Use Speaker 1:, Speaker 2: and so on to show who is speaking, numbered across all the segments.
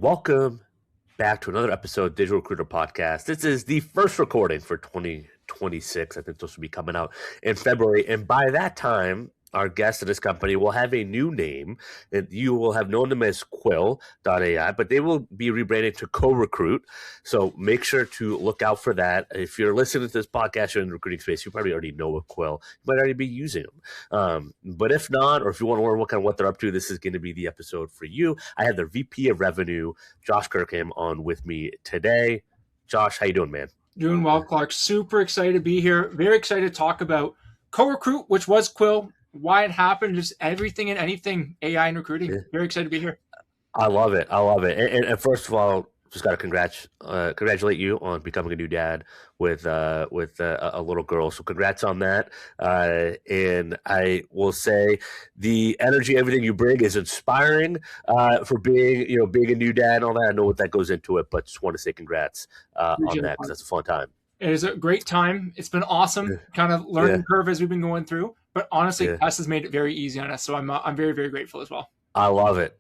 Speaker 1: welcome back to another episode of Digital Recruiter Podcast. This is the first recording for 2026. I think this will be coming out in February. And by that time, our guest at this company will have a new name, and you will have known them as Quil.ai, but they will be rebranded to CoRecruit. So make sure to look out for that. If you're listening to this podcast, you're in the recruiting space, you probably already know of Quil. You might already be using them. But if not, or if you want to learn what they're up to, this is going to be the episode for you. I have their VP of Revenue, Josh Kirkham, on with me today. Josh, how you doing, man?
Speaker 2: Doing well, Clark. Super excited to be here. Very excited to talk about CoRecruit, which was Quil, why it happened, just everything and anything AI and recruiting. Yeah. Very excited to be here.
Speaker 1: I love it. And first of all, just got to congratulate you on becoming a new dad with a little girl. So congrats on that. And I will say the energy, everything you bring is inspiring for being a new dad and all that. I know what that goes into it, but just want to say congrats on that because that's a fun time.
Speaker 2: It is a great time. It's been awesome, kind of learning curve as we've been going through. But honestly, Tess has made it very easy on us. So I'm very, very grateful as well.
Speaker 1: I love it.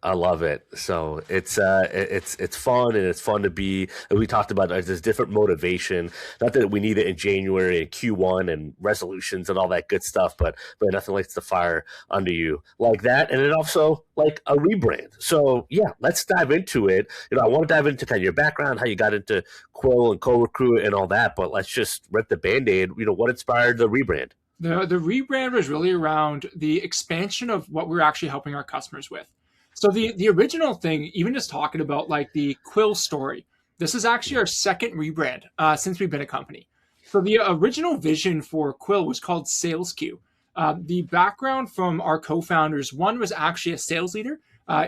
Speaker 1: So it's fun, and it's fun to be. We talked about there's different motivation. Not that we need it in January and Q1 and resolutions and all that good stuff, but nothing lights the fire under you like that. And it also like a rebrand. So yeah, let's dive into it. I want to dive into kind of your background, how you got into Quil and CoRecruit and all that. But let's just rip the Band-Aid. What inspired the rebrand?
Speaker 2: The rebrand was really around the expansion of what we're actually helping our customers with. So the original thing, even just talking about like the Quil story, this is actually our second rebrand since we've been a company. So the original vision for Quil was called Sales Queue. The background from our co-founders, one was actually a sales leader.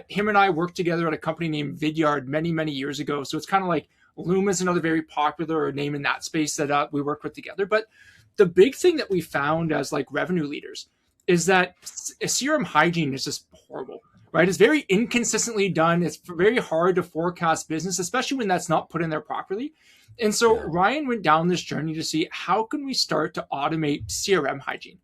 Speaker 2: Him and I worked together at a company named Vidyard many, many years ago. So it's kind of like Loom is another very popular name in that space that we worked with together. But the big thing that we found as like revenue leaders is that CRM hygiene is just horrible, right? It's very inconsistently done. It's very hard to forecast business, especially when that's not put in there properly. And so Ryan went down this journey to see how can we start to automate CRM hygiene.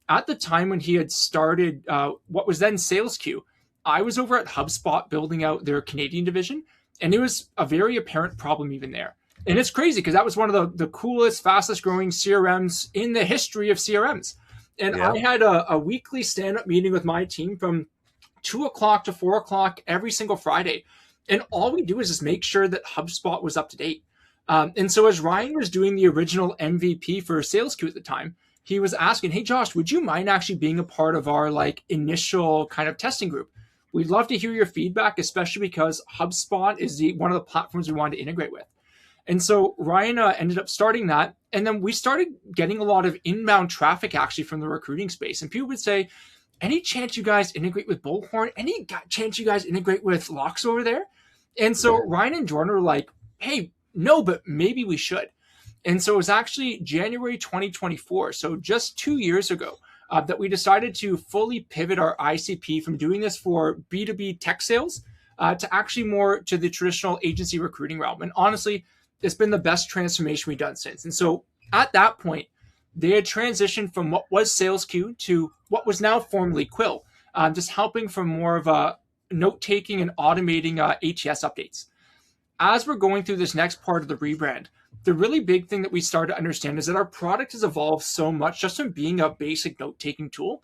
Speaker 2: At the time when he had started what was then Sales Queue, I was over at HubSpot building out their Canadian division, and it was a very apparent problem even there. And it's crazy because that was one of the coolest, fastest growing CRMs in the history of CRMs. And I had a weekly stand-up meeting with my team from 2 o'clock to 4 o'clock every single Friday. And all we do is just make sure that HubSpot was up to date. And so as Ryan was doing the original MVP for Sales Queue at the time, he was asking, hey, Josh, would you mind actually being a part of our like initial kind of testing group? We'd love to hear your feedback, especially because HubSpot is one of the platforms we wanted to integrate with. And so Ryan ended up starting that. And then we started getting a lot of inbound traffic actually from the recruiting space. And people would say, any chance you guys integrate with Bullhorn? Any chance you guys integrate with Locks over there? And so Ryan and Jordan were like, hey, no, but maybe we should. And so it was actually January 2024. So just 2 years ago that we decided to fully pivot our ICP from doing this for B2B tech sales to actually more to the traditional agency recruiting realm. And honestly, it's been the best transformation we've done since. And so at that point, they had transitioned from what was Sales Queue to what was now formerly Quil, just helping from more of a note-taking and automating ATS updates. As we're going through this next part of the rebrand, the really big thing that we started to understand is that our product has evolved so much just from being a basic note-taking tool.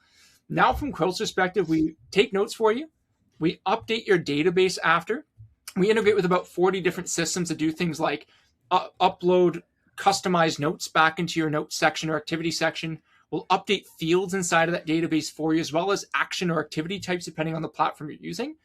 Speaker 2: Now from Quil's perspective, we take notes for you. We update your database after. We integrate with about 40 different systems to do things like upload customized notes back into your notes section or activity section. We'll update fields inside of that database for you, as well as action or activity types, depending on the platform you're using.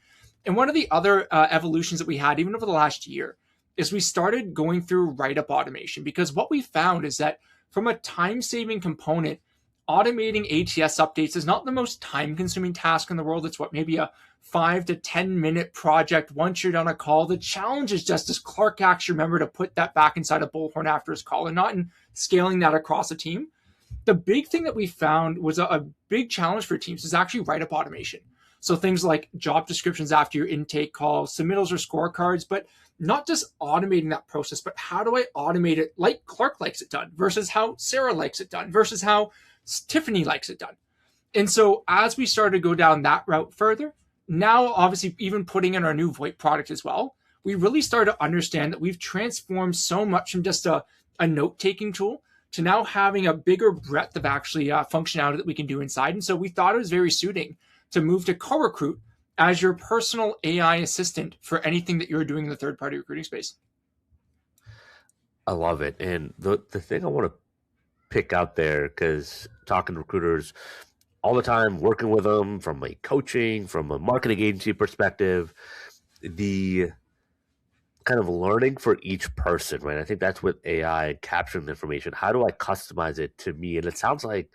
Speaker 2: And one of the other evolutions that we had, even over the last year, is we started going through write-up automation, because what we found is that from a time-saving component, automating ATS updates is not the most time-consuming task in the world. It's maybe a 5 to 10 minute project once you're done a call. The challenge is just, does Clark actually remember to put that back inside a Bullhorn after his call, and not in scaling that across a team? The big thing that we found was a big challenge for teams is actually write-up automation. So things like job descriptions after your intake call, submittals or scorecards, but not just automating that process, but how do I automate it like Clark likes it done versus how Sarah likes it done versus how Tiffany likes it done. And so as we started to go down that route further, now obviously even putting in our new VoIP product as well, we really started to understand that we've transformed so much from just a note-taking tool to now having a bigger breadth of actually functionality that we can do inside. And so we thought it was very suiting to move to CoRecruit as your personal AI assistant for anything that you're doing in the third-party recruiting space.
Speaker 1: I love it. And the thing I want to pick out there, because talking to recruiters all the time, working with them from a coaching, from a marketing agency perspective, the kind of learning for each person, right? I think that's with AI capturing the information. How do I customize it to me? And it sounds like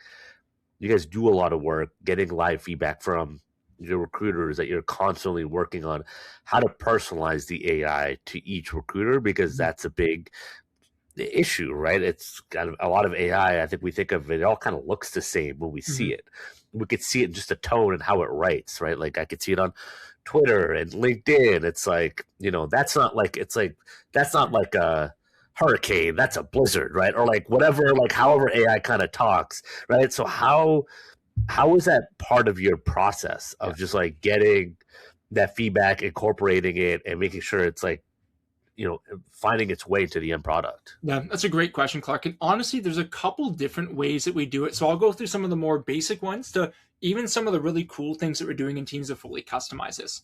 Speaker 1: you guys do a lot of work getting live feedback from your recruiters that you're constantly working on how to personalize the AI to each recruiter, because that's a big issue, right? It's kind of a lot of AI. I think we think of it all kind of looks the same when we see it. We could see it in just a tone and how it writes, right? Like I could see it on Twitter and LinkedIn. It's like, that's not like a hurricane, that's a blizzard, right? Or like whatever, like however AI kind of talks, right? So how is that part of your process of just like getting that feedback, incorporating it, and making sure it's like, finding its way to the end product?
Speaker 2: Yeah, that's a great question, Clark. And honestly, there's a couple different ways that we do it. So I'll go through some of the more basic ones to even some of the really cool things that we're doing in teams to fully customize this.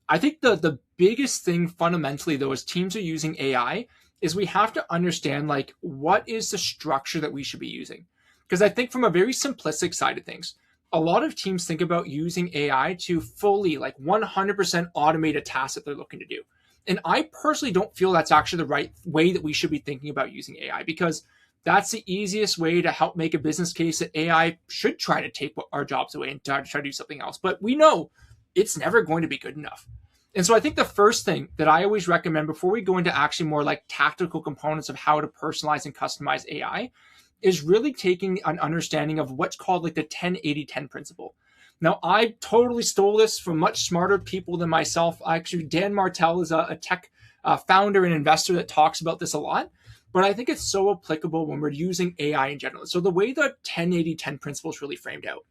Speaker 2: I think the biggest thing fundamentally, though, as teams are using AI, is we have to understand like what is the structure that we should be using. Because I think from a very simplistic side of things, a lot of teams think about using AI to fully like 100% automate a task that they're looking to do. And I personally don't feel that's actually the right way that we should be thinking about using AI, because that's the easiest way to help make a business case that AI should try to take our jobs away and try to do something else. But we know it's never going to be good enough. And so I think the first thing that I always recommend before we go into actually more like tactical components of how to personalize and customize AI is really taking an understanding of what's called like the 10-80-10 principle. Now, I totally stole this from much smarter people than myself. Actually, Dan Martell is a tech founder and investor that talks about this a lot, but I think it's so applicable when we're using AI in general. So the way the 10-80-10 principle is really framed out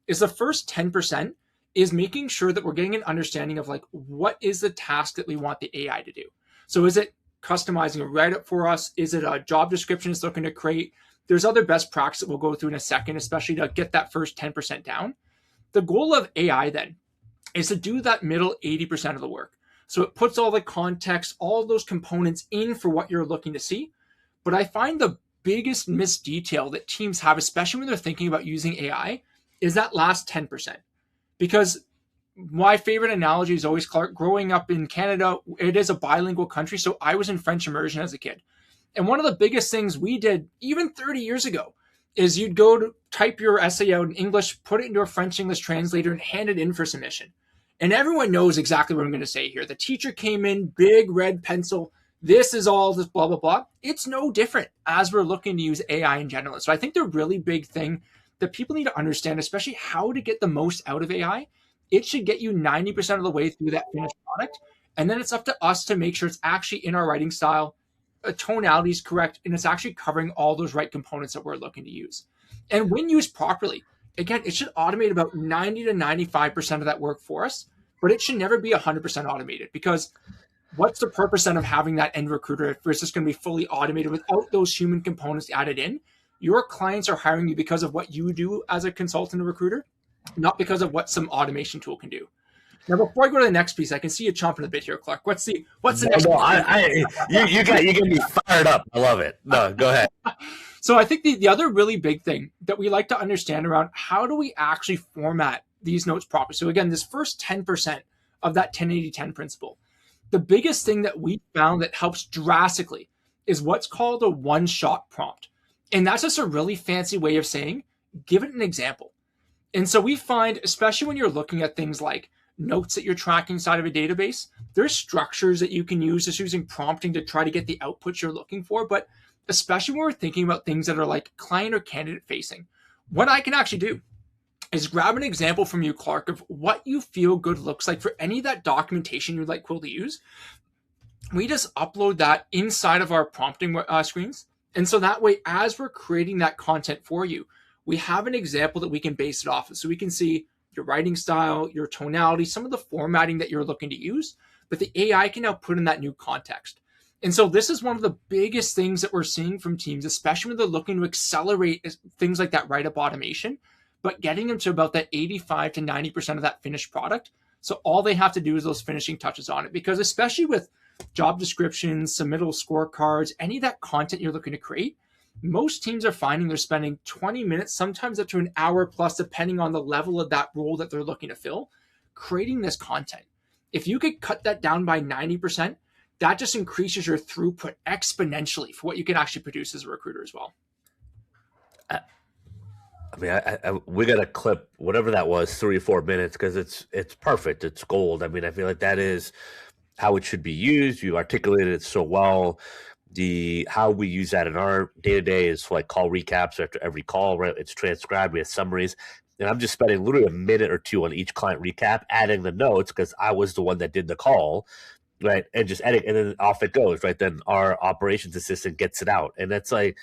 Speaker 2: is the first 10% is making sure that we're getting an understanding of like, what is the task that we want the AI to do? So is it customizing a write-up for us? Is it a job description it's looking to create? There's other best practices that we'll go through in a second, especially to get that first 10% down. The goal of AI then is to do that middle 80% of the work. So it puts all the context, all those components in for what you're looking to see. But I find the biggest missed detail that teams have, especially when they're thinking about using AI, is that last 10%. Because my favorite analogy is always, Clark, growing up in Canada, it is a bilingual country. So I was in French immersion as a kid. And one of the biggest things we did even 30 years ago is you'd go to type your essay out in English, put it into a French-English translator, and hand it in for submission. And everyone knows exactly what I'm going to say here. The teacher came in, big red pencil. This is all this blah, blah, blah. It's no different as we're looking to use AI in general. So I think the really big thing that people need to understand, especially how to get the most out of AI, it should get you 90% of the way through that finished product. And then it's up to us to make sure it's actually in our writing style, tonality is correct, and it's actually covering all those right components that we're looking to use. And when used properly, again, it should automate about 90 to 95% of that work for us, but it should never be 100% automated, because what's the purpose then of having that end recruiter if it's just going to be fully automated without those human components added in? Your clients are hiring you because of what you do as a consultant or recruiter, not because of what some automation tool can do. Now, before I go to the next piece, I can see you chomping a bit here, Clark. What's the next?
Speaker 1: No, you get me fired up. I love it. No, go ahead.
Speaker 2: So I think the other really big thing that we like to understand around how do we actually format these notes properly. So again, this first 10% of that 10-80-10 principle, the biggest thing that we found that helps drastically is what's called a one-shot prompt. And that's just a really fancy way of saying, give it an example. And so we find, especially when you're looking at things like notes that you're tracking inside of a database, there's structures that you can use just using prompting to try to get the outputs you're looking for. But especially when we're thinking about things that are like client or candidate facing, what I can actually do is grab an example from you, Clark, of what you feel good looks like for any of that documentation you'd like Quil to use. We just upload that inside of our prompting screens. And so that way, as we're creating that content for you, we have an example that we can base it off of. So we can see your writing style, your tonality, some of the formatting that you're looking to use. but the AI can now put in that new context. And so this is one of the biggest things that we're seeing from teams, especially when they're looking to accelerate things like that write-up automation, but getting them to about that 85 to 90% of that finished product. So all they have to do is those finishing touches on it, because especially with job descriptions, submittal scorecards, any of that content you're looking to create, most teams are finding they're spending 20 minutes, sometimes up to an hour plus, depending on the level of that role that they're looking to fill, creating this content. If you could cut that down by 90%, that just increases your throughput exponentially for what you can actually produce as a recruiter as well.
Speaker 1: I mean, we got to clip whatever that was, 3 or 4 minutes, because it's perfect. It's gold. I mean, I feel like that is how it should be used. You articulated it so well. How we use that in our day-to-day is like call recaps after every call, right? It's transcribed. We have summaries. And I'm just spending literally a minute or two on each client recap, adding the notes because I was the one that did the call, right? And just edit, and then off it goes, right? Then our operations assistant gets it out. And that's like,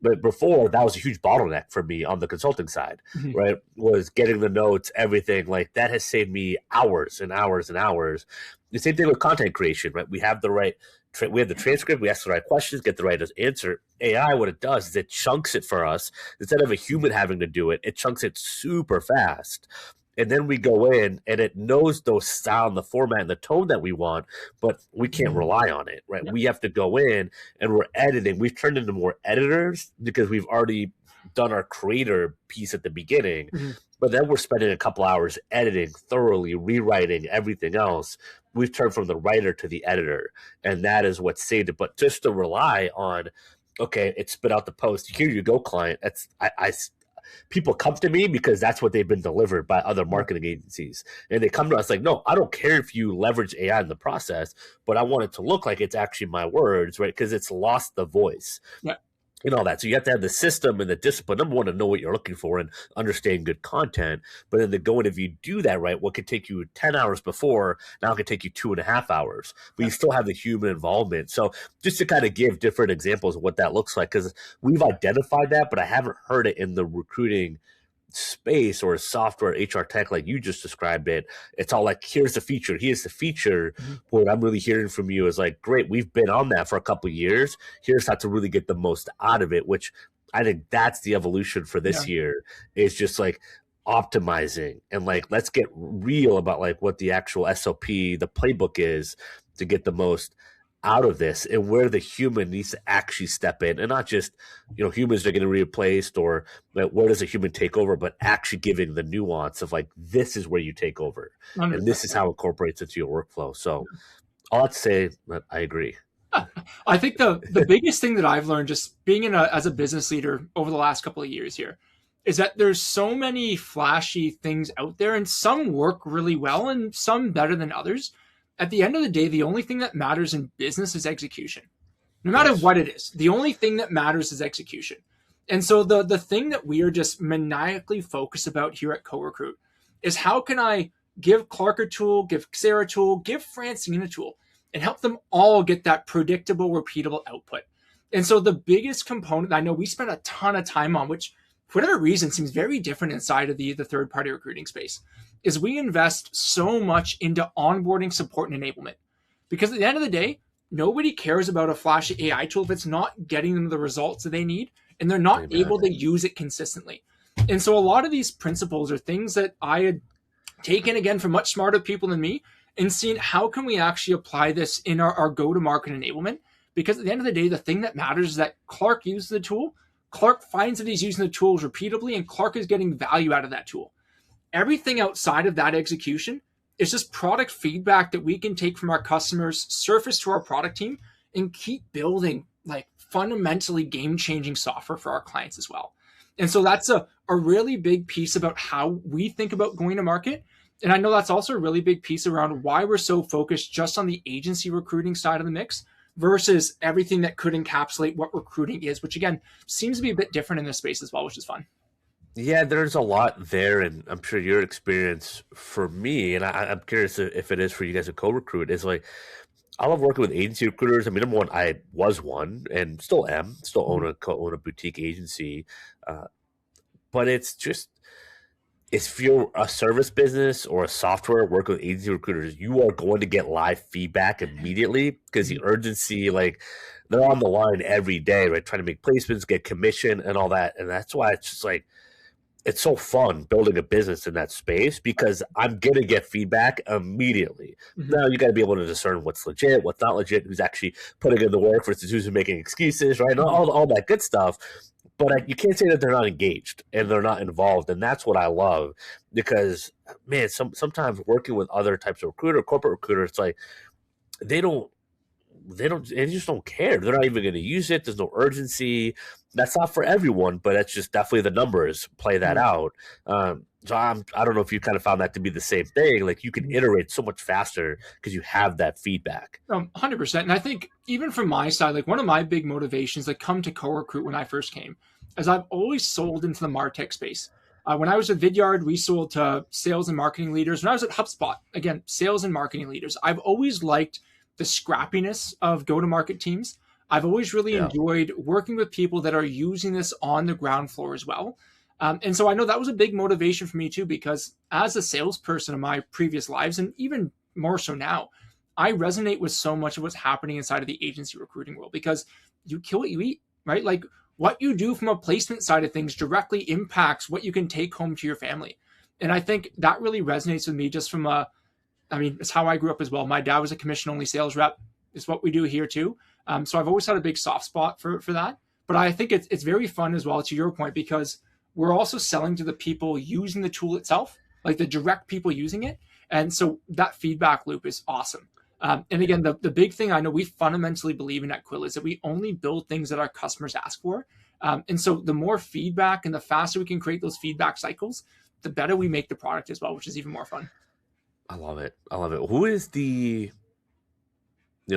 Speaker 1: but before, that was a huge bottleneck for me on the consulting side, right? Was getting the notes, everything. Like that has saved me hours and hours and hours. The same thing with content creation, right? We have the right, we have the transcript, we ask the right questions, get the right answer. AI, what it does is it chunks it for us. Instead of a human having to do it, it chunks it super fast. And then we go in and it knows those sound, the format, and the tone that we want, but we can't rely on it, right? Yeah. We have to go in and we're editing. We've turned into more editors because we've already done our creator piece at the beginning, but then we're spending a couple hours editing thoroughly, rewriting everything else. We've turned from the writer to the editor, and that is what saved it. But just to rely on, okay, it spit out the post. Here you go, client. That's people come to me because that's what they've been delivered by other marketing agencies. And they come to us like, no, I don't care if you leverage AI in the process, but I want it to look like it's actually my words, right? Because it's lost the voice. Yeah. And all that. So you have to have the system and the discipline, number one, to know what you're looking for and understand good content. But then to go in, if you do that right, what could take you 10 hours before, now it could take you 2.5 hours. But you still have the human involvement. So just to kind of give different examples of what that looks like, because we've identified that, but I haven't heard it in the recruiting space or software HR tech like you just described it. It's all like, here's the feature. What I'm really hearing from you is like, great, we've been on that for a couple of years. Here's how to really get the most out of it, which I think that's the evolution for this year, is just like optimizing and like, let's get real about like what the actual SOP, the playbook is to get the most out of this, and where the human needs to actually step in, and not just, humans are getting replaced, or like, where does a human take over, but actually giving the nuance of like, this is where you take over, 100%. And this is how it incorporates into your workflow. So all I'd say that I agree.
Speaker 2: I think the biggest thing that I've learned just being as a business leader over the last couple of years here is that there's so many flashy things out there, and some work really well and some better than others. At the end of the day, the only thing that matters in business is execution. No matter what it is, the only thing that matters is execution. And so the thing that we are just maniacally focused about here at CoRecruit is, how can I give Clark a tool, give Sarah a tool, give Francine a tool, and help them all get that predictable, repeatable output. And so the biggest component I know we spend a ton of time on, which for whatever reason seems very different inside of the third-party recruiting space, is we invest so much into onboarding, support, and enablement. Because at the end of the day, nobody cares about a flashy AI tool if it's not getting them the results that they need and they're not able to use it consistently. And so a lot of these principles are things that I had taken, again, from much smarter people than me, and seen how can we actually apply this in our go-to-market enablement. Because at the end of the day, the thing that matters is that Clark uses the tool, Clark finds that he's using the tools repeatably, and Clark is getting value out of that tool. Everything outside of that execution is just product feedback that we can take from our customers, surface to our product team, and keep building like fundamentally game-changing software for our clients as well. And so that's a really big piece about how we think about going to market. And I know that's also a really big piece around why we're so focused just on the agency recruiting side of the mix versus everything that could encapsulate what recruiting is, which again, seems to be a bit different in this space as well, which is fun.
Speaker 1: Yeah, there's a lot there, and I'm sure your experience for me, and I'm curious if it is for you guys at CoRecruit, is like, I love working with agency recruiters. I mean, number one, I was one and still am, own a boutique agency, but it's just, if you're a service business or a software working with agency recruiters, you are going to get live feedback immediately because the
Speaker 2: Mhm.
Speaker 1: urgency, like they're on the line every day, right? Trying to make placements, get commission and all that. And that's why it's just like, it's so fun building a business in that space because I'm going to get feedback immediately.
Speaker 2: Mhm.
Speaker 1: Now you got to be able to discern what's legit, what's not legit, who's actually putting in the work versus who's making excuses, right?
Speaker 2: Mhm.
Speaker 1: All that good stuff. But you can't say that they're not engaged and they're not involved. And that's what I love because, man, sometimes working with other types of recruiter, corporate recruiter, it's like they don't they just don't care. They're not even going to use it. There's no urgency. That's not for everyone, but that's just definitely the numbers play that out. So I don't know if you kind of found that to be the same thing. Like you can
Speaker 2: Mhm.
Speaker 1: iterate so much faster because you have that feedback.
Speaker 2: 100%. And I think even from my side, like one of my big motivations that come to CoRecruit when I first came is I've always sold into the MarTech space. When I was at Vidyard, we sold to sales and marketing leaders. When I was at HubSpot, again, sales and marketing leaders. I've always liked the scrappiness of go-to-market teams. I've always really
Speaker 1: Yeah.
Speaker 2: enjoyed working with people that are using this on the ground floor as well. And so I know that was a big motivation for me too, because as a salesperson in my previous lives, and even more so now, I resonate with so much of what's happening inside of the agency recruiting world because you kill what you eat, right? Like what you do from a placement side of things directly impacts what you can take home to your family. And I think that really resonates with me just from I mean, it's how I grew up as well. My dad was a commission only sales rep. It's what we do here too. So I've always had a big soft spot for that. But I think it's very fun as well, to your point, because we're also selling to the people using the tool itself, like the direct people using it. And so that feedback loop is awesome. And again, the big thing I know we fundamentally believe in at Quil is that we only build things that our customers ask for. And so the more feedback and the faster we can create those feedback cycles, the better we make the product as well, which is even more fun.
Speaker 1: I love it. I love it. Who is the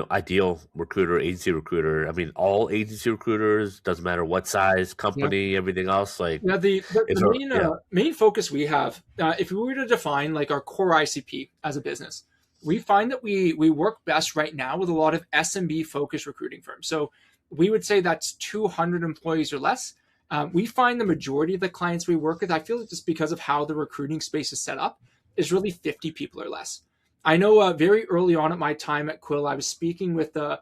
Speaker 1: ideal recruiter, agency recruiter? I mean, all agency recruiters, doesn't matter what size,
Speaker 2: Yeah.
Speaker 1: company, everything else. Like,
Speaker 2: Yeah,
Speaker 1: is
Speaker 2: the
Speaker 1: there?
Speaker 2: main
Speaker 1: Yeah,
Speaker 2: main focus we have, if we were to define like our core ICP as a business, we find that we work best right now with a lot of SMB focused recruiting firms. So we would say that's 200 employees or less. We find the majority of the clients we work with, I feel like just because of how the recruiting space is set up, is really 50 people or less. I know very early on at my time at Quil, I was speaking with a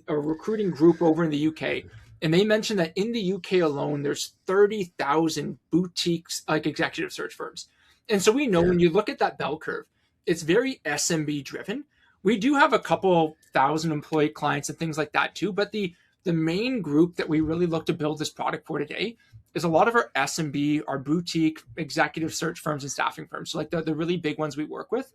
Speaker 2: recruiting group over in the UK, and they mentioned that in the UK alone, there's 30,000 boutiques, like executive search firms. And so we know
Speaker 1: yeah.
Speaker 2: when you look at that bell curve, it's very SMB driven. We do have a couple thousand employee clients and things like that too, but the main group that we really look to build this product for today is a lot of our SMB, our boutique executive search firms and staffing firms. So like the really big ones we work with.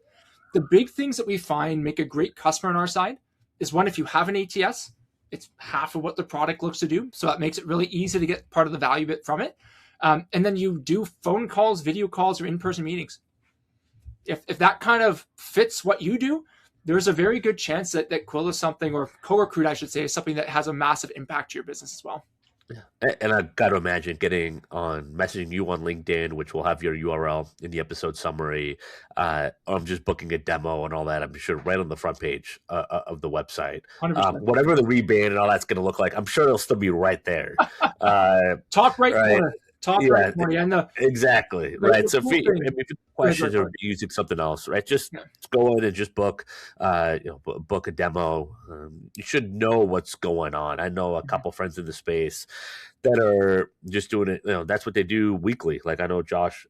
Speaker 2: The big things that we find make a great customer on our side is one, if you have an ATS, it's half of what the product looks to do. So that makes it really easy to get part of the value bit from it. And then you do phone calls, video calls, or in person meetings. If that kind of fits what you do, there's a very good chance that Quil is something, or CoRecruit, I should say, is something that has a massive impact to your business as well.
Speaker 1: Yeah. And I got to imagine getting on messaging you on LinkedIn, which will have your URL in the episode summary. I'm just booking a demo and all that. I'm sure right on the front page of the website.
Speaker 2: 100%.
Speaker 1: Whatever the rebrand and all that's going to look like, I'm sure it'll still be right there.
Speaker 2: Top right
Speaker 1: Right.
Speaker 2: corner. Top right
Speaker 1: Yeah,
Speaker 2: corner. And
Speaker 1: exactly.
Speaker 2: the
Speaker 1: Right. So
Speaker 2: cool thing,
Speaker 1: if it's
Speaker 2: go ahead,
Speaker 1: questions or
Speaker 2: sorry.
Speaker 1: using something else, right, just
Speaker 2: Yeah.
Speaker 1: go in and just book, book a demo. You should know what's going on. I know a couple friends in the space that are just doing it. That's what they do weekly. Like I know Josh.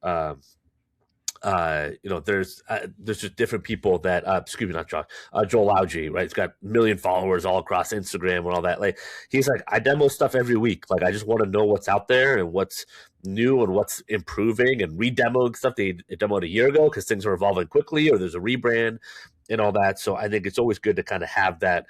Speaker 1: There's just different people that excuse me, not Josh, Joel Algie, right? He's got 1 million followers all across Instagram and all that. Like he's like, I demo stuff every week. Like I just want to know what's out there and what's new and what's improving, and re-demoing stuff they demoed a year ago because things are evolving quickly or there's a rebrand and all that. So I think it's always good to kind of have that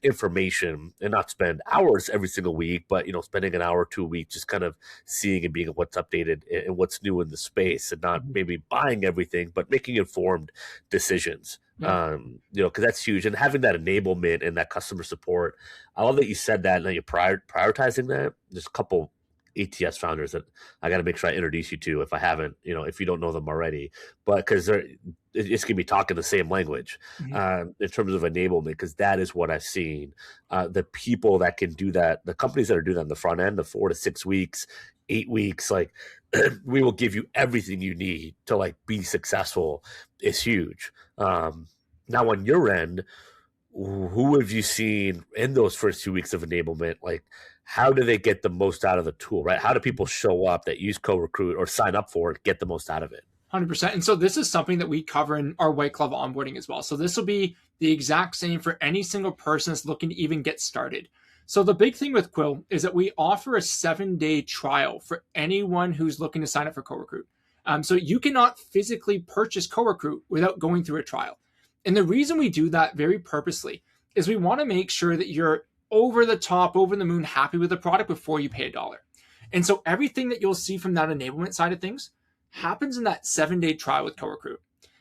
Speaker 1: information and not spend hours every single week, but spending an hour or 2 a week just kind of seeing and being what's updated and what's new in the space, and not
Speaker 2: Mhm.
Speaker 1: maybe buying everything, but making informed decisions.
Speaker 2: Yeah.
Speaker 1: Because that's huge, and having that enablement and that customer support. I love that you said that, and that you're prioritizing that. There's a couple ATS founders that I got to make sure I introduce you to if I haven't, if you don't know them already, but because it's going to be talking the same language in terms of enablement, because that is what I've seen. The people that can do that, the companies that are doing that on the front end, the 4 to 6 weeks, 8 weeks, like we will give you everything you need to like be successful is huge. Now on your end, who have you seen in those first 2 weeks of enablement? Like, how do they get the most out of the tool, right? How do people show up that use CoRecruit or sign up for it, get the most out of it?
Speaker 2: 100%. And so this is something that we cover in our white glove onboarding as well. So this will be the exact same for any single person that's looking to even get started. So the big thing with Quil is that we offer a 7-day trial for anyone who's looking to sign up for CoRecruit. So you cannot physically purchase CoRecruit without going through a trial. And the reason we do that very purposely is we want to make sure that you're over the top, over the moon, happy with the product before you pay $1. And so everything that you'll see from that enablement side of things happens in that 7-day trial with CoRecruit.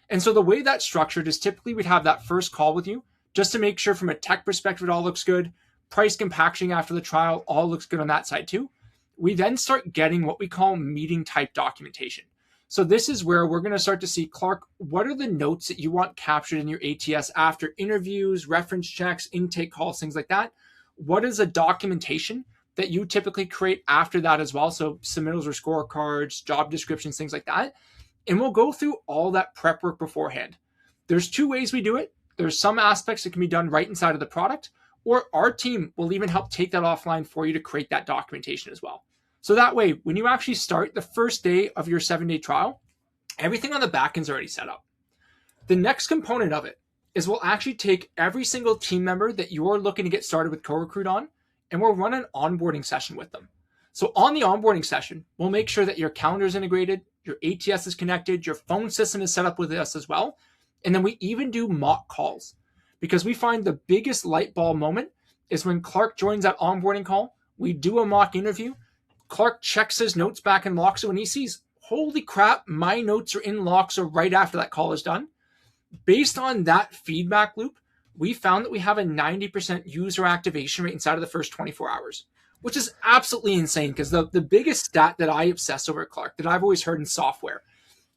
Speaker 2: And so the way that's structured is typically we'd have that first call with you just to make sure from a tech perspective, it all looks good. Price and packaging after the trial all looks good on that side too. We then start getting what we call meeting type documentation. So this is where we're going to start to see, Clark, what are the notes that you want captured in your ATS after interviews, reference checks, intake calls, things like that? What is a documentation that you typically create after that as well? So submittals or scorecards, job descriptions, things like that. And we'll go through all that prep work beforehand. There's 2 ways we do it. There's some aspects that can be done right inside of the product, or our team will even help take that offline for you to create that documentation as well. So that way, when you actually start the first day of your 7-day trial, everything on the back end is already set up. The next component of it is we'll actually take every single team member that you're looking to get started with CoRecruit on, and we'll run an onboarding session with them. So on the onboarding session, we'll make sure that your calendar is integrated, your ATS is connected, your phone system is set up with us as well. And then we even do mock calls, because we find the biggest light bulb moment is when Clark joins that onboarding call. We do a mock interview. Clark checks his notes back in Loxo and he sees, holy crap, my notes are in Loxo right after that call is done. Based on that feedback loop, we found that we have a 90% user activation rate inside of the first 24 hours, which is absolutely insane, because the biggest stat that I obsess over, Clark, that I've always heard in software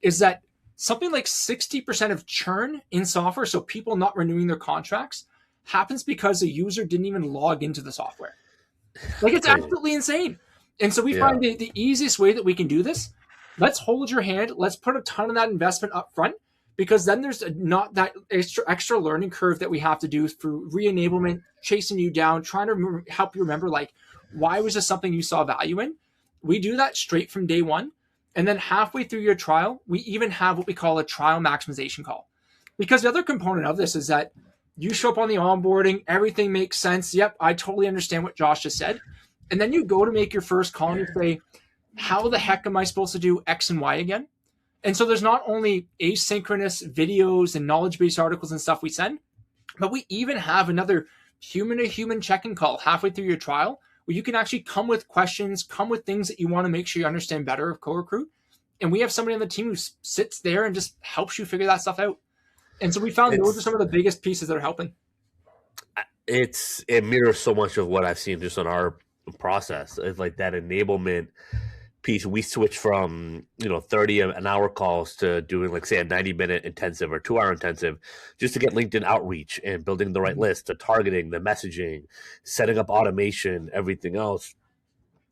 Speaker 2: is that something like 60% of churn in software, so people not renewing their contracts, happens because the user didn't even log into the software. Like, it's absolutely insane. And so we find the easiest way that we can do this, let's hold your hand, let's put a ton of that investment up front, because then there's not that extra learning curve that we have to do through re-enablement, chasing you down, trying to help you remember, like, why was this something you saw value in? We do that straight from day one. And then halfway through your trial, we even have what we call a trial maximization call. Because the other component of this is that you show up on the onboarding, everything makes sense. Yep, I totally understand what Josh just said. And then you go to make your first call and you say, how the heck am I supposed to do X and Y again? And so there's not only asynchronous videos and knowledge-based articles and stuff we send, but we even have another human-to-human check-in call halfway through your trial where you can actually come with questions, come with things that you want to make sure you understand better of CoRecruit. And we have somebody on the team who sits there and just helps you figure that stuff out. And so we found those are some of the biggest pieces that are helping.
Speaker 1: It mirrors so much of what I've seen just on our process. It's like that enablement piece. We switch from 30 an hour calls to doing, like, say, a 90-minute intensive or 2-hour intensive, just to get LinkedIn outreach and building the right list, the targeting, the messaging, setting up automation, everything else.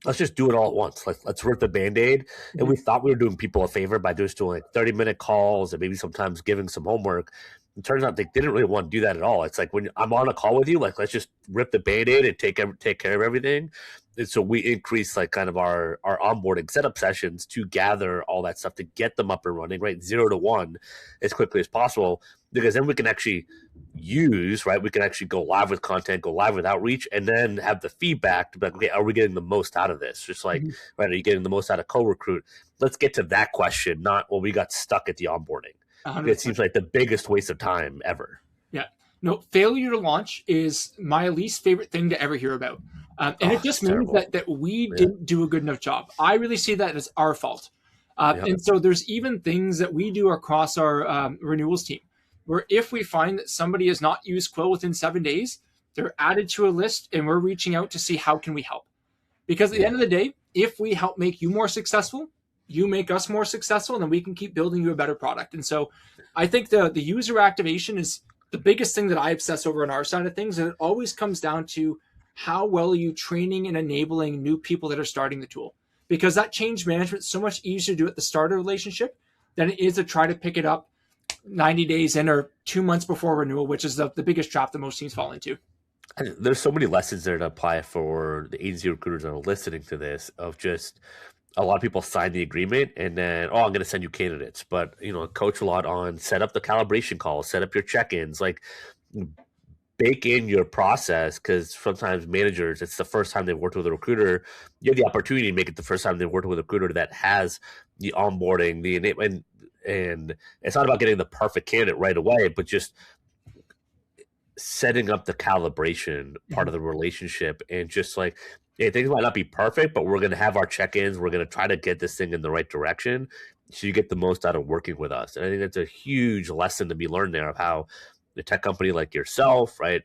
Speaker 1: Let's just do it all at once. Let's rip the Band-Aid. And we thought we were doing people a favor by just doing like 30-minute calls and maybe sometimes giving some homework. It turns out they didn't really want to do that at all. It's like, when I'm on a call with you, like, let's just rip the Band-Aid and take care of everything. And so we increase like kind of our onboarding setup sessions to gather all that stuff to get them up and running, right? 0 to 1 as quickly as possible, because then we can actually use, right? We can actually go live with content, go live with outreach, and then have the feedback to be like, okay, are we getting the most out of this? Just like, right, are you getting the most out of CoRecruit? Let's get to that question, not, well, we got stuck at the onboarding. 100%. It seems like the biggest waste of time ever.
Speaker 2: Yeah. No, failure to launch is my least favorite thing to ever hear about. And it just means that we didn't do a good enough job. I really see that as our fault. And so there's even things that we do across our renewals team, where if we find that somebody has not used Quil within 7 days, they're added to a list and we're reaching out to see how can we help. Because at the end of the day, if we help make you more successful, you make us more successful, and then we can keep building you a better product. And so I think the user activation is the biggest thing that I obsess over on our side of things. And it always comes down to how well are you training and enabling new people that are starting the tool? Because that change management is so much easier to do at the start of a relationship than it is to try to pick it up 90 days in or 2 months before renewal, which is the biggest trap that most teams fall into.
Speaker 1: There's so many lessons there to apply for the agency recruiters that are listening to this, of just a lot of people sign the agreement and then, I'm going to send you candidates. But, coach a lot on set up the calibration calls, set up your check-ins, like bake in your process, because sometimes managers, it's the first time they've worked with a recruiter. You have the opportunity to make it the first time they've worked with a recruiter that has the onboarding, the enablement, and it's not about getting the perfect candidate right away, but just setting up the calibration part of the relationship, and just like, hey, things might not be perfect, but we're going to have our check-ins. We're going to try to get this thing in the right direction so you get the most out of working with us. And I think that's a huge lesson to be learned there, of how a tech company like yourself, right,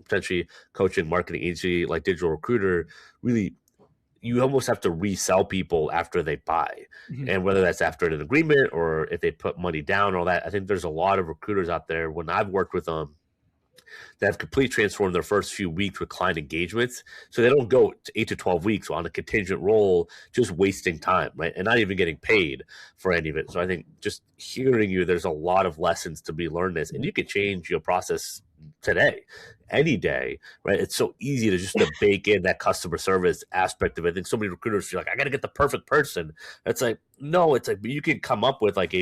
Speaker 1: potentially coaching marketing agency like Digital Recruiter, really, you almost have to resell people after they buy. And whether that's after an agreement or if they put money down, all that, I think there's a lot of recruiters out there, when I've worked with them, that have completely transformed their first few weeks with client engagements. So they don't go to 8 to 12 weeks on a contingent role, just wasting time, right? And not even getting paid for any of it. So I think just hearing you, there's a lot of lessons to be learned this, and you can change your process today, any day, right? It's so easy to just to bake in that customer service aspect of it. I think so many recruiters feel like, I got to get the perfect person. It's like, no, it's like, you can come up with like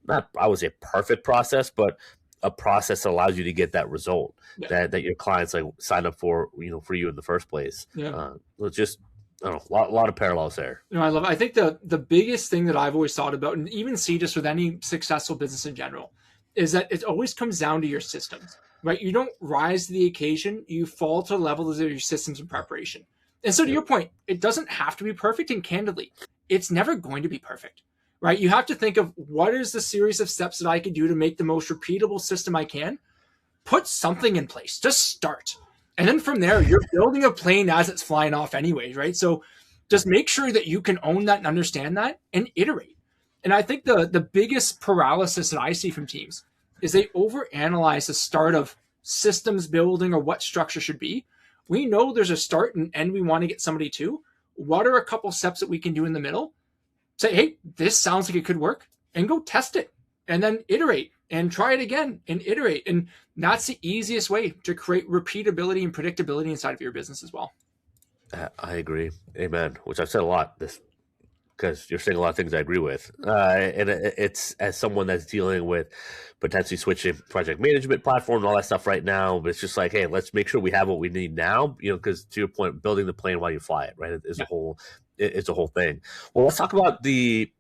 Speaker 1: not, I would say perfect process, but a process that allows you to get that result that your clients like sign up for, for you in the first place. It's just, I don't know, a lot of parallels there.
Speaker 2: I love it. I think the biggest thing that I've always thought about, and even see just with any successful business in general, is that it always comes down to your systems, right? You don't rise to the occasion, you fall to the level of your systems and preparation. And so to your point, it doesn't have to be perfect, and candidly, it's never going to be perfect. Right? You have to think of, what is the series of steps that I could do to make the most repeatable system I can? Put something in place. Just start. And then from there, you're building a plane as it's flying off anyways, right? So just make sure that you can own that and understand that and iterate. And I think the biggest paralysis that I see from teams is they overanalyze the start of systems building or what structure should be. We know there's a start and end we want to get somebody to. What are a couple steps that we can do in the middle? Say, hey, this sounds like it could work, and go test it, and then iterate and try it again and iterate. And that's the easiest way to create repeatability and predictability inside of your business as well.
Speaker 1: I agree. Amen. Which I've said a lot this, because you're saying a lot of things I agree with. And it's, as someone that's dealing with potentially switching project management platform and all that stuff right now, but it's just like, hey, let's make sure we have what we need now, because to your point, building the plane while you fly it, right, is it's a whole thing. Well, let's talk about the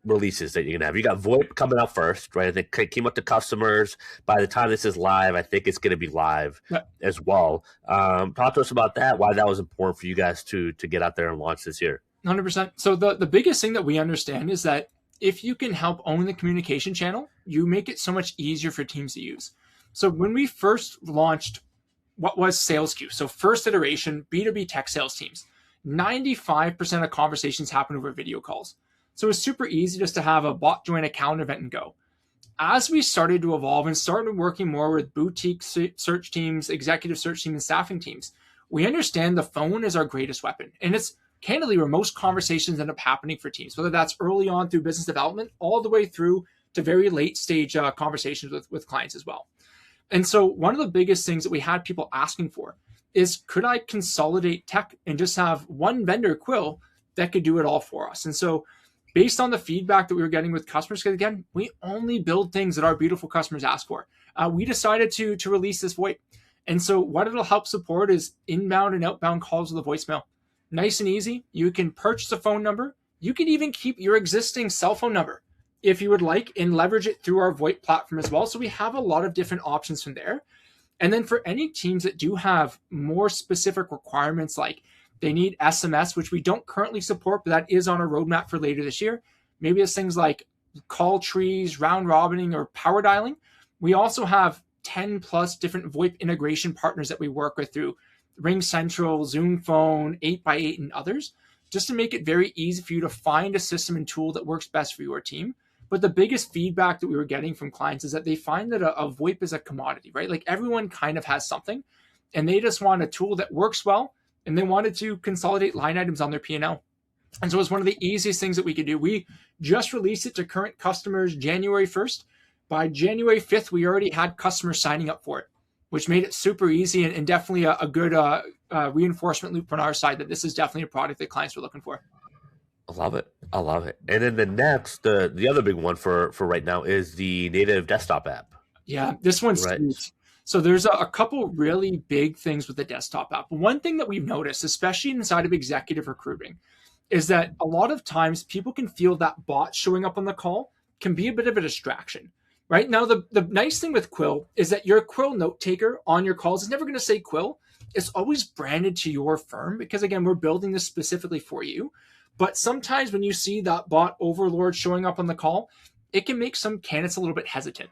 Speaker 1: releases that you're gonna have. You got VoIP coming out first, right? I think it came up to customers. By the time this is live, I think it's going to be live as well. Talk to us about that, why that was important for you guys to get out there and launch this year.
Speaker 2: 100%. So the biggest thing that we understand is that if you can help own the communication channel, you make it so much easier for teams to use. So when we first launched what was Sales Queue, so first iteration, B2B tech sales teams, 95% of conversations happen over video calls. So it's super easy just to have a bot join account event and go. As we started to evolve and started working more with boutique search teams, executive search teams, and staffing teams, we understand the phone is our greatest weapon. And it's candidly where most conversations end up happening for teams, whether that's early on through business development, all the way through to very late stage conversations with clients as well. And so one of the biggest things that we had people asking for is, could I consolidate tech and just have one vendor, Quil, that could do it all for us? And so based on the feedback that we were getting with customers, because again, we only build things that our beautiful customers ask for, we decided to release this VoIP. And so what it'll help support is inbound and outbound calls with a voicemail. Nice and easy. You can purchase a phone number. You can even keep your existing cell phone number if you would like, and leverage it through our VoIP platform as well. So we have a lot of different options from there. And then for any teams that do have more specific requirements, like they need SMS, which we don't currently support, but that is on our roadmap for later this year. Maybe it's things like call trees, round robining, or power dialing. We also have 10 plus different VoIP integration partners that we work with through Ring Central, Zoom Phone, 8x8, and others. just to make it very easy for you to find a system and tool that works best for your team. But the biggest feedback that we were getting from clients is that they find that a VoIP is a commodity, right? Like everyone kind of has something, and they just want a tool that works well, and they wanted to consolidate line items on their P&L. And so it's one of the easiest things that we could do. We just released it to current customers January 1st. By January 5th, we already had customers signing up for it, which made it super easy and definitely a good reinforcement loop on our side that this is definitely a product that clients were looking for.
Speaker 1: I love it. I love it. And then the next, the other big one for right now is the native desktop app.
Speaker 2: Yeah, this one's huge. So there's a couple really big things with the desktop app. One thing that we've noticed, especially inside of executive recruiting, is that a lot of times people can feel that bot showing up on the call can be a bit of a distraction. Right now, the nice thing with Quil is that your Quil note taker on your calls is never going to say Quil. It's always branded to your firm because, again, we're building this specifically for you. But sometimes when you see that bot overlord showing up on the call, it can make some candidates a little bit hesitant.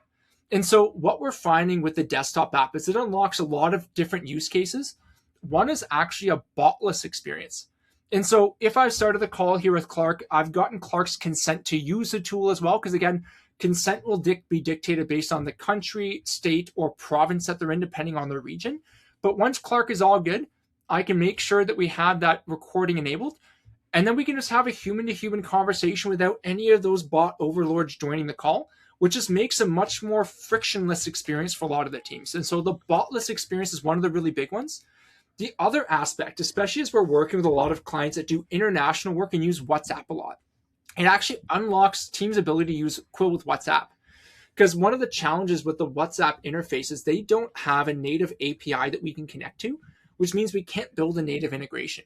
Speaker 2: And so what we're finding with the desktop app is it unlocks a lot of different use cases. One is actually a botless experience. And so if I started the call here with Clark, I've gotten Clark's consent to use the tool as well, because again, consent will be dictated based on the country, state, or province that they're in, depending on their region. But once Clark is all good, I can make sure that we have that recording enabled. And then we can just have a human-to-human conversation without any of those bot overlords joining the call, which just makes a much more frictionless experience for a lot of the teams. And so the botless experience is one of the really big ones. The other aspect, especially as we're working with a lot of clients that do international work and use WhatsApp a lot, it actually unlocks teams' ability to use Quil with WhatsApp. Because one of the challenges with the WhatsApp interface is they don't have a native API that we can connect to, which means we can't build a native integration.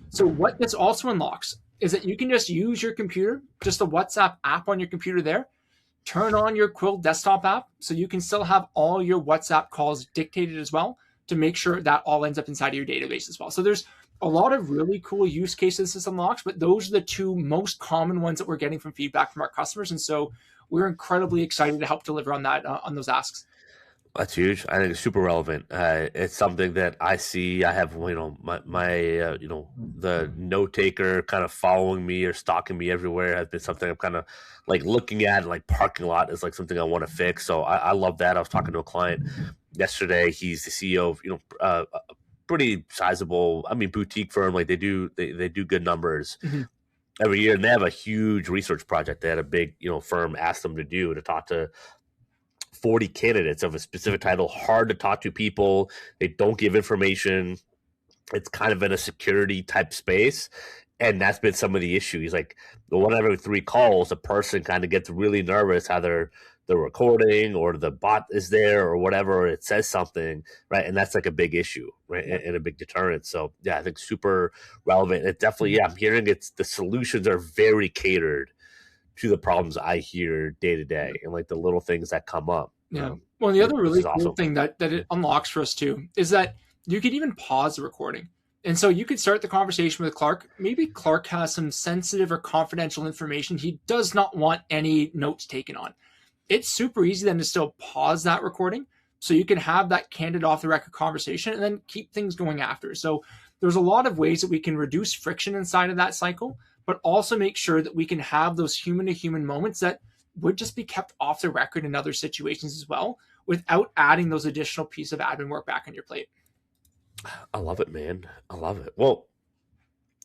Speaker 2: So what this also unlocks is that you can just use your computer, just the WhatsApp app on your computer there, turn on your Quil desktop app so you can still have all your WhatsApp calls dictated as well to make sure that all ends up inside of your database as well. So there's a lot of really cool use cases this unlocks, but those are the two most common ones that we're getting from feedback from our customers. And so we're incredibly excited to help deliver on that, on those asks.
Speaker 1: That's huge. I think it's super relevant. It's something that I see. I have, my the note taker kind of following me or stalking me everywhere has been something I'm kind of like looking at, like parking lot is like something I want to fix. So I love that. I was talking to a client yesterday. He's the CEO of, a pretty sizable, boutique firm. Like they do good numbers every year, and they have a huge research project. They had a big, firm ask them to talk to 40 candidates of a specific title, hard to talk to people. They don't give information. It's kind of in a security type space. And that's been some of the issues. Like the one every 3 calls, a person kind of gets really nervous, either the recording or the bot is there or whatever, or it says something, right? And that's like a big issue, right? And a big deterrent. So yeah, I think super relevant. It definitely, I'm hearing the solutions are very catered to the problems I hear day to day and like the little things that come up.
Speaker 2: Yeah. Well, the other really cool
Speaker 1: awesome
Speaker 2: thing that it unlocks for us too is that you could even pause the recording. And so you could start the conversation with Clark. Maybe Clark has some sensitive or confidential information he does not want any notes taken on. It's super easy then to still pause that recording so you can have that candid off the record conversation and then keep things going after. So there's a lot of ways that we can reduce friction inside of that cycle, but also make sure that we can have those human to human moments that would just be kept off the record in other situations as well, without adding those additional piece of admin work back on your plate.
Speaker 1: I love it, man. I love it. Well,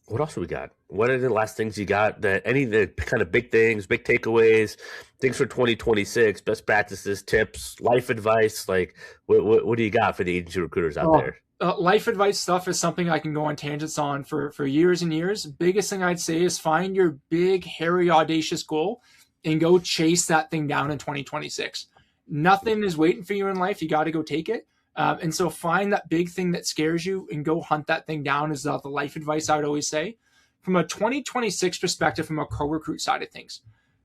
Speaker 1: what else do we got? What are the last things you got? Any of the kind of big things, big takeaways, things for 2026, best practices, tips, life advice? Like, what do you got for the agency recruiters out there?
Speaker 2: Life advice stuff is something I can go on tangents on for years and years. Biggest thing I'd say is find your big, hairy, audacious goal and go chase that thing down in 2026. Nothing is waiting for you in life. You got to go take it. And so find that big thing that scares you and go hunt that thing down is the life advice I would always say. From a 2026 perspective, from a CoRecruit side of things,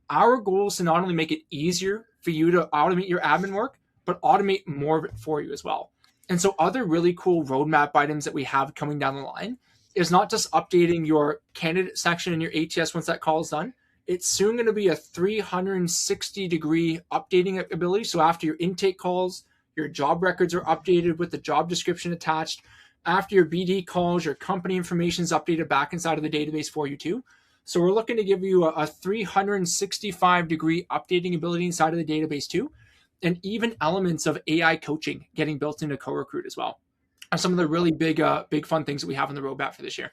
Speaker 2: our goal is to not only make it easier for you to automate your admin work, but automate more of it for you as well. And so other really cool roadmap items that we have coming down the line is not just updating your candidate section in your ATS once that call is done. It's soon going to be a 360-degree updating ability. So after your intake calls, your job records are updated with the job description attached. after your BD calls, your company information is updated back inside of the database for you too. So we're looking to give you a 365-degree updating ability inside of the database too, and even elements of AI coaching getting built into CoRecruit as well. Are some of the really big fun things that we have on the roadmap for this year.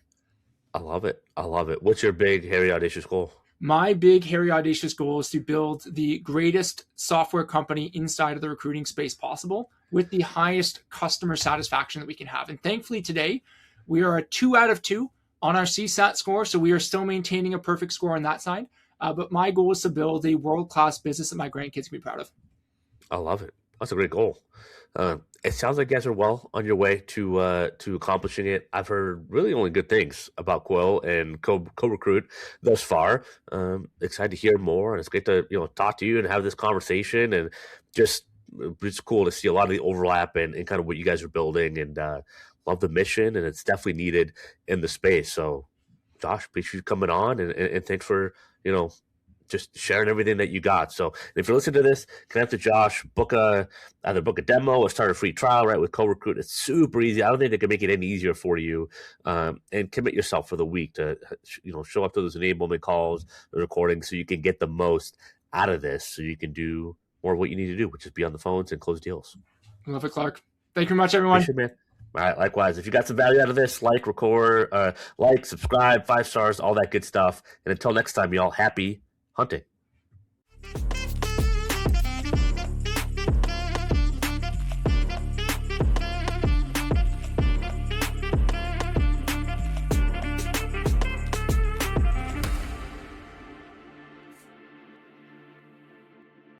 Speaker 1: I love it. I love it. What's your big, hairy, audacious goal?
Speaker 2: My big, hairy, audacious goal is to build the greatest software company inside of the recruiting space possible with the highest customer satisfaction that we can have. And thankfully today, we are a 2 out of 2 on our CSAT score. So we are still maintaining a perfect score on that side. But my goal is to build a world-class business that my grandkids can be proud of.
Speaker 1: I love it. That's a great goal. It sounds like you guys are well on your way to accomplishing it. I've heard really only good things about Quil and CoRecruit thus far. Excited to hear more, and it's great to talk to you and have this conversation. And just it's cool to see a lot of the overlap and kind of what you guys are building. And love the mission, and it's definitely needed in the space. So, Josh, appreciate you coming on, and thanks for just sharing everything that you got. So if you're listening to this, connect to Josh, either book a demo or start a free trial, right, with CoRecruit. It's super easy. I don't think they can make it any easier for you. And commit yourself for the week to, show up to those enablement calls, the recordings, so you can get the most out of this, so you can do more of what you need to do, which is be on the phones and close deals.
Speaker 2: Love it, Clark. Thank you very much, everyone.
Speaker 1: Appreciate it, man. All right, likewise. If you got some value out of this, like, subscribe, 5 stars, all that good stuff. And until next time, y'all, happy hunting.